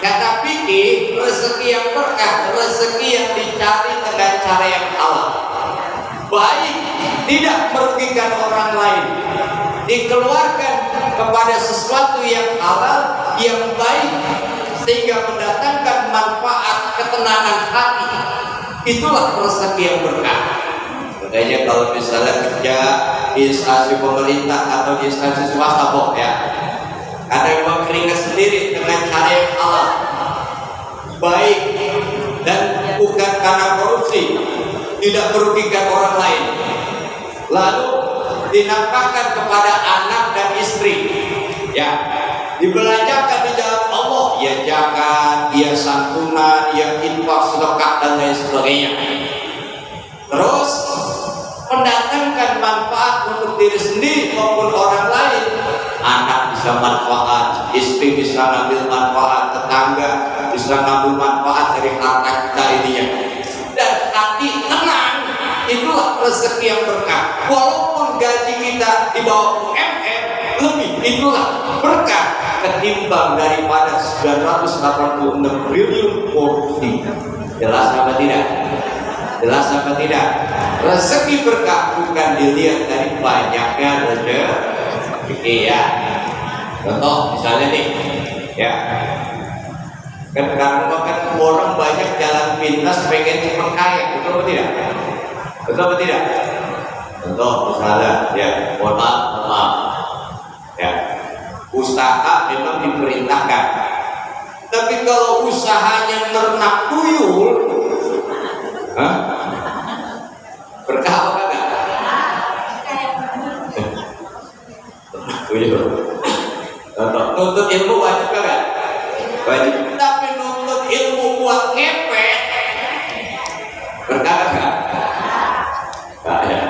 kata fikih, rezeki yang berkah, rezeki yang dicari dengan cara yang halal, baik, tidak merugikan orang lain, dikeluarkan kepada sesuatu yang halal, yang baik, sehingga mendatangkan manfaat, ketenangan hati. Itulah rezeki yang berkah. Makanya kalau misalnya kerja di instansi pemerintah atau di instansi swasta, ya, ada yang mau keringat sendiri dengan cara yang halal, baik, dan bukan karena korupsi, tidak merugikan orang lain, lalu dinafkahkan kepada anak dan istri, ya, dibelanjakan di jalan Allah, ya zakat, ya santunan, ya infak, sedekah dan lain sebagainya. Terus mendatangkan manfaat untuk diri sendiri maupun orang lain. Anak bisa manfaat, istri bisa ngambil manfaat, tetangga bisa ngambil manfaat dari harta kita ininya, dan hati tenang. Itulah rezeki yang berkah. Walaupun gaji kita di bawah UMR lebih, itulah berkah ketimbang daripada 986 triliun korupsi. Jelas apa tidak? Rezeki berkah bukan dilihat dari banyaknya rezeki, ya. Contoh misalnya nih, ya, kan sekarang kan orang banyak jalan pintas pengen cepat kaya, betul atau tidak? Contoh misalnya, ya, mohon maaf, ya, usaha memang diperintahkan, tapi kalau usahanya ternak tuyul, berkah apa kagak? Tuyul. Nuntut ilmu wajib kagak? Wajib. Tapi nuntut ilmu buat ngepet, berkah kagak? Ya.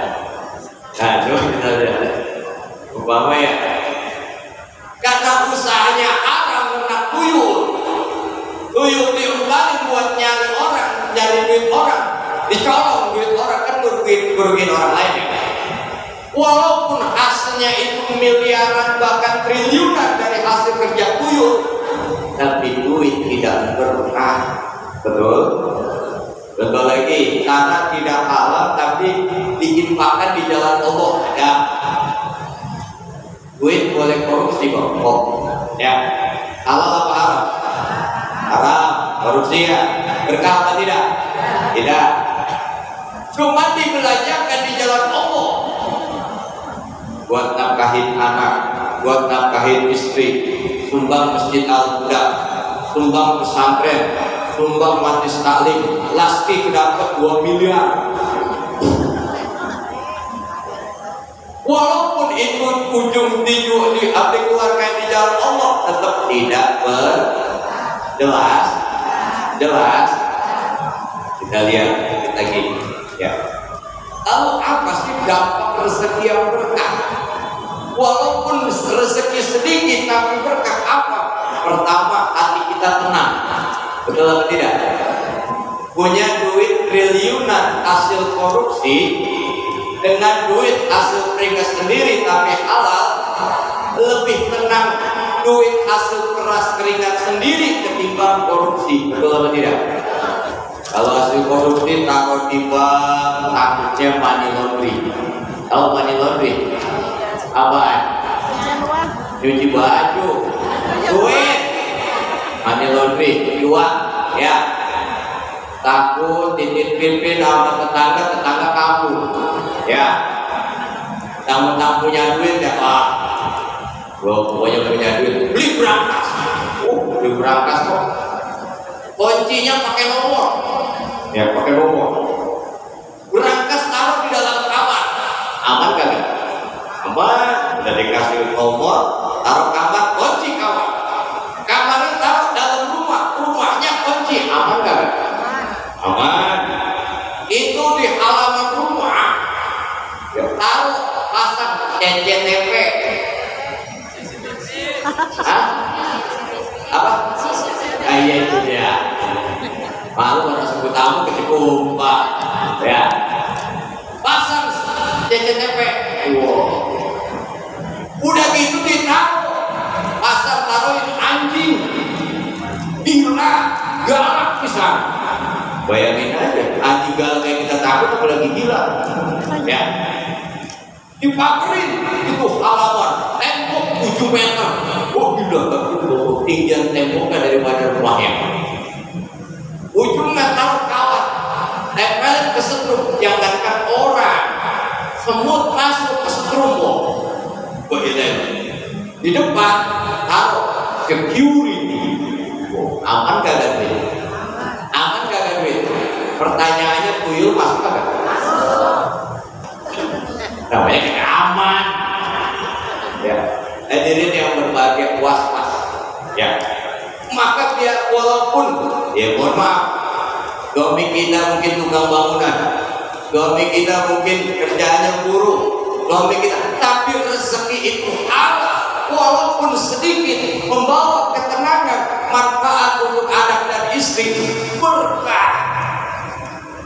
Nah, coba kita lihat. Umpama ya, karena usahanya haram ternak tuyul diumpangi buat nyari duit orang, dicolong duit orang, kan merugikan orang lain, ya. Walaupun hasilnya itu miliaran bahkan triliunan dari hasil kerja tuyul, tapi duit tidak berkah. Betul? Betul lagi, karena tidak halal tapi diinfakkan di jalan Allah. Ada duit boleh korupsi kok. Ya, halal apa haram? Haram. Korupsi ya, berkah apa tidak? Tidak. Cuma dibelanjakan di jalan Allah, buat nafkahin anak, buat nafkahin istri, sumbang masjid al-huda, sumbang pesantren, sumbang majlis taklim, lasti dapat 2 miliar. Walaupun itu ujung dikeluarkan di jalan Allah, tetap tidak jelas. Kita lihat lagi, ya. Lalu apa sih dampak rezeki yang berkah? Walaupun rezeki sedikit tapi berkah apa? Pertama, hati kita tenang. Betul atau tidak? Punya duit triliunan hasil korupsi dengan duit hasil keringat sendiri tapi halal, lebih tenang duit hasil keras keringat sendiri ketimbang korupsi. Betul atau tidak? Kalau hasil korupsi taruh di bank, takutnya money laundry. Tahu money laundry? Apaan? Cuci baju, duit, money laundry, uang, ya. Takut dititipin sama tetangga kamu, ya. Tamu-tamu punya duit ya Pak. Gua pokoknya punya duit, beli berangkas. Beli berangkas kok. Kuncinya pakai nomor. Ya, pakai nomor. Berangkas taruh di dalam kamar. Aman kagak? Aman. Udah dikasih nomor, taruh kamar, kunci kawan. Kamarnya taruh dalam rumah, rumahnya kunci. Aman kagak? Aman. Itu di halaman rumah. Ya, taruh pasang CCTV. Hah? Apa? Iya itu dia. Malu orang sebut tamu kecikumpa, ya. Pasang CCTV. Wow. Udah gitu ditaruh, pasang taruhin anjing, gila, galak pisang. Bayangin aja, anjing galak yang kita takut apalagi gila, ya. Dipakerin itu halaman, tembok 7 meter. Oh gila, tinggian temboknya daripada rumahnya. Ujungnya taruh kawat, tempelin ke setrum, jangankan orang, semut masuk ke setrum. Di depan taruh security. Aman gak ada duit? Aman gak ada duit? Pertanyaannya tuyul masuk gak? Namanya kayak aman. Ya, hadirin yang berbahagia, was-was. Ya, maka dia walaupun, ya mohon maaf, suami kita mungkin tukang bangunan, suami kita mungkin kerjaannya buruh, suami kita, tapi rezeki itu halal, walaupun sedikit, membawa ketenangan, manfaat untuk anak dan istri, berkah.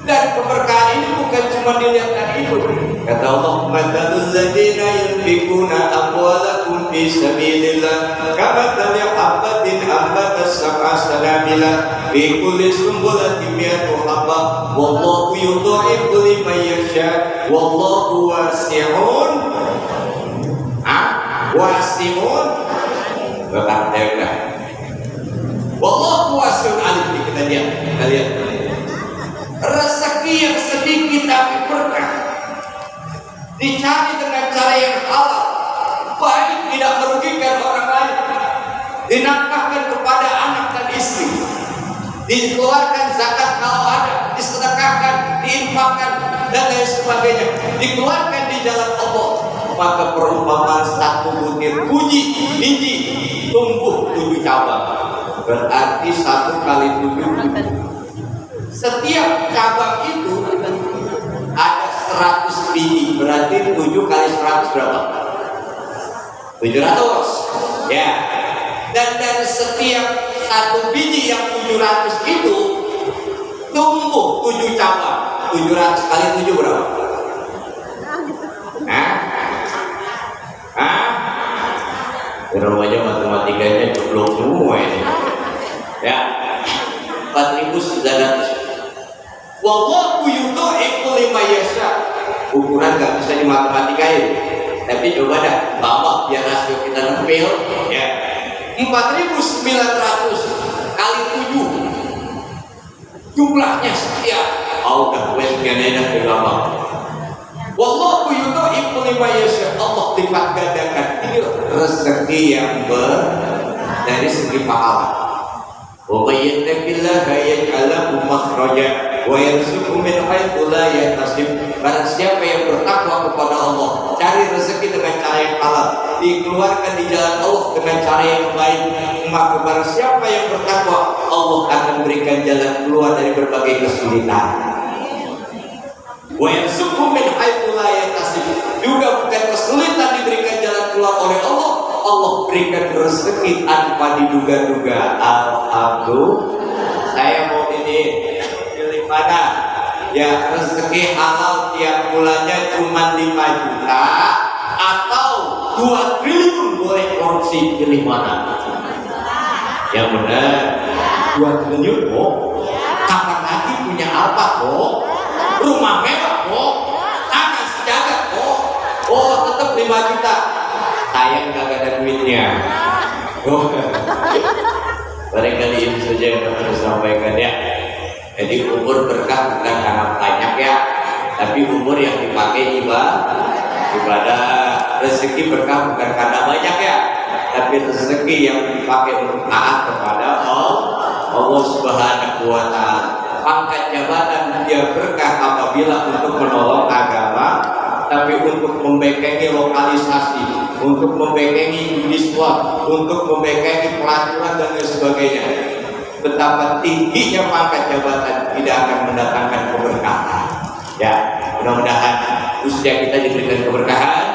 Dan keberkahan ini bukan cuma dilihat dari itu. Kata Allah, "Matsalul ladzina yunfiquna amwalakum fi sabilillah kamathali habbatin ambatat sab'a sanabila fi kulli sunbulatin mi'atu habbah wallahu yudha'ifu liman yasha wallahu wasi'un." Wasi'un berkata, wallahu wasi'un alim. Kita lihat rezeki yang sedikit tapi berkah, dicari dengan cara yang halal, baik, tidak merugikan orang lain, dinafkahkan kepada anak dan istri, dikeluarkan zakat kalau ada, disedekahkan, diinfakkan dan lain sebagainya, dikeluarkan di jalan Allah, maka perumpamaan satu butir biji tumbuh 7 cabang, berarti 1 kali 7. Setiap cabang itu ada 100 biji, berarti 7 kali 100 berapa? 700, ya. Dan dari setiap 1 biji yang 700 itu tumbuh 7 cabang. 700 kali 7 berapa? Nah, Namanya matematikanya jeblok semua ini. Ya, 4.900. Wallahu yudhi'u liman yasha. Ukuran nggak bisa dimatematikanya, tapi coba dah bawa biar rasio kita nempel. Ya, 4.900 kali 7 jumlahnya sekian. Udah wes ganeda berapa? Wallahu yudhi'u liman yasha. Allah lipat gandakan ini rezeki yang dari segi pahala. Wa may yattaqillaha yaj'al lahu makhraja wa yarzuqhu min haitsu la yahtasib. Barang siapa yang bertakwa kepada Allah, cari rezeki dengan cara yang halal, dikeluarkan di jalan Allah dengan cara yang baik, maka barang siapa yang bertakwa, Allah akan berikan jalan keluar dari berbagai kesulitan. Wa yarzuqhu min haitsu la yahtasib. Juga bukan kesulitan diberikan jalan keluar oleh Allah, Allah berikan rezeki tanpa diduga-duga. Alhamdulillah. Saya mau ini pilih mana? Ya, rezeki halal tiap bulannya cuma 5 juta atau 2 triliun boleh korupsi, pilih mana? Yang benar 2 triliun kok. Kapan lagi punya apa kok? Rumah mewah kok? Tanah sejagat kok? Oh, tetap 5 juta. Sayang gak ada duitnya. Barangkali ini saja yang dapat disampaikan ya. Jadi umur berkah bukan karena banyak ya, tapi umur yang dipakai ibadah. Rezeki berkah bukan karena banyak ya, tapi rezeki yang dipakai untuk taat kepada Allah Subhanahu wa Ta'ala. Pangkat jabatan dia berkah apabila untuk menolong agama, tapi untuk membekengi lokalisasi, untuk membekengi Islam, untuk membekengi pelaturan dan lain sebagainya. Betapa tingginya pangkat jabatan tidak akan mendatangkan keberkahan. Ya, mudah-mudahan usia kita diberikan keberkahan,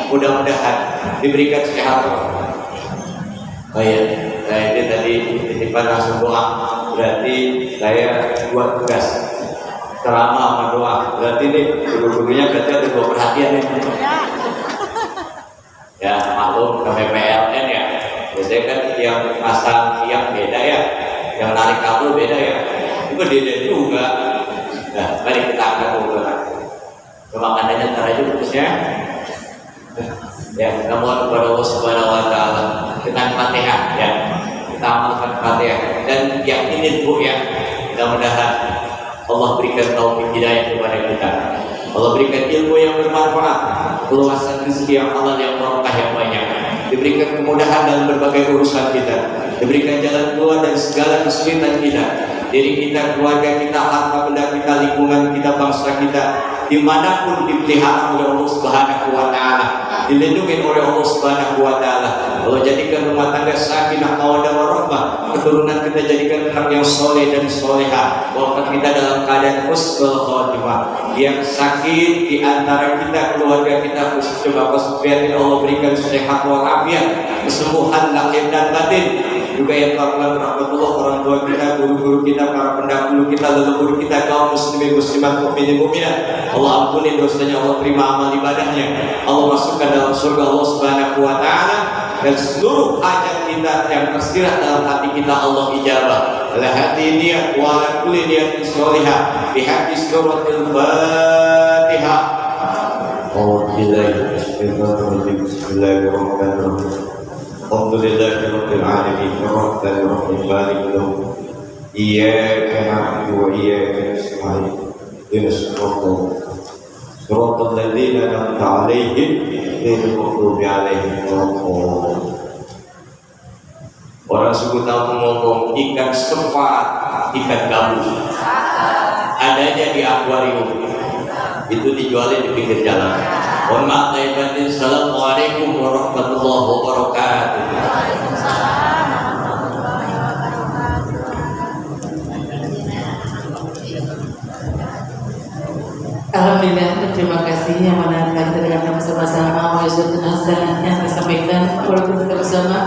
mudah-mudahan diberikan sehat. Oh ya, saya ini tadi titipan langsung doa. Berarti saya buat tugas ceramah sama doa. Berarti ini guru-gurunya berarti ada 2 perhatian nih. Ya, maklum kami PLN ya. Biasanya kan yang pasang yang beda ya, yang narik kabel beda ya. Itu beda juga. Nah, mari kita angkat dulu. Makanannya ntar aja bagusnya. Ya, kita mohon kepada Allah Subhanahu wa Ta'ala dengan Fatihah ya. Kita amalkan Fatihah dan yakinin Bu ya. Mudah-mudahan Allah berikan taufik hidayah kepada kita. Allah berikan ilmu yang bermanfaat, keluasan rezeki yang halal yang barokah yang banyak, diberikan kemudahan dalam berbagai urusan kita, diberikan jalan keluar dari segala kesulitan kita, diri kita, keluarga kita, harta benda kita, lingkungan kita, bangsa kita, dimanapun dipelihara oleh Allah Subhanahu wa Ta'ala, dilindungi oleh Allah Subhanahu wa Ta'ala. Allah jadikan rumah tangga sakinah, mawaddah warahmah, keturunan kita jadikan anak yang soleh dan solehah, wafat kita dalam keadaan husnul khotimah. Yang sakit di antara kita, keluarga kita, khusus coba khususnya Allah berikan sehat walafiat, kesembuhan lahir dan batin. Juga yang telah rahmatullah, orang tua kita, guru-guru kita, para pendahulu kita, leluhur kita, kaum muslimin muslimat, mukminin mukminat. Allah ampuni dosanya, Allah terima amal ibadahnya, Allah masukkan dalam surga Allah Subhanahu wa Ta'ala, dan seluruh hajat kita yang tersirat dalam hati kita Allah ijabah. Ala hati niat wa ala kulli niatin sholihah bi haqqi suratul Fatihah. Bismillahirrahmanirrahim. Alhamdulillahirabbil alamin arrahmanir rahim maliki yaumiddin. Iyyaka na'budu wa iyyaka nasta'in. Ihdinas siratal ladzina an'amta 'alaihim ghairil maghdubi alaihim waladdallin. Orang suku tahu ngomong ikan sepat, ikan gabus adanya di akuarium, itu dijualin di pinggir jalan. Mohon maaf lahir batin. Assalamualaikum warahmatullahi wabarakatuh. Alhamdulillah, terima kasih yang mana kita dengarkan bersama-sama. Wa yusuf hasanah yang disampaikan oleh kita bersama.